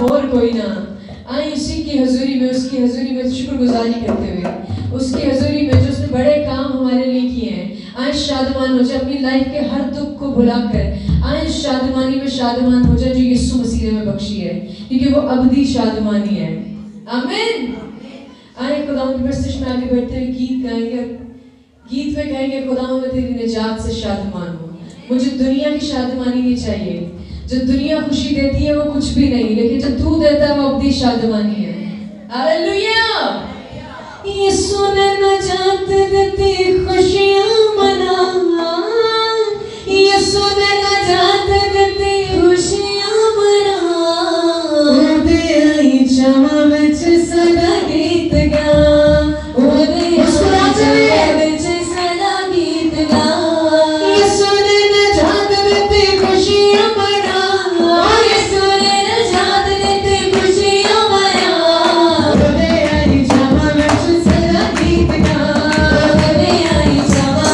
और कोई ना। आए उसी की हजूरी में, उसकी हजूरी में शुक्रगुजारी करते हुए, उसकी हजूरी में जो उसने बड़े काम हमारे लिए किए हैं, आए शादमान हो जाए अपनी लाइफ के हर दुख को भुलाकर। आए शादमानी में शादमान हो जाए जो यीशु मसीह ने हमें बख्शी है, क्योंकि वो अबदी शादमानी है। आमीन। आए खुदावंद की परस्तिश में आगे बढ़ते हुए गीत गाएंगे। गीत में कहेंगे खुदावंद मैं तेरी निजात से शादमान हूँ। मुझे दुनिया की शादमानी नहीं चाहिए। जो दुनिया खुशी देती है वो कुछ भी नहीं, लेकिन जो तू देता है वो अबदी शादमानी है। हालेलुया। यीशु ने निजात देती खुशियां मना, यीशु ने निजात देती खुशियां मना, दे आई क्षमा विच सदा गीत गा, ओ दे आई विच सदा गीत गा। यीशु ने निजात देती खुशियां मना, यीशु ने निजात देती खुशियां मना, दे आई क्षमा विच सदा गीत गा, दे आई क्षमा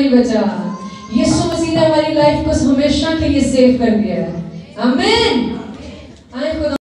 नहीं बचा। यीशु मसीह ने हमारी लाइफ को हमेशा के लिए सेव कर दिया है। आमीन। आए खुदा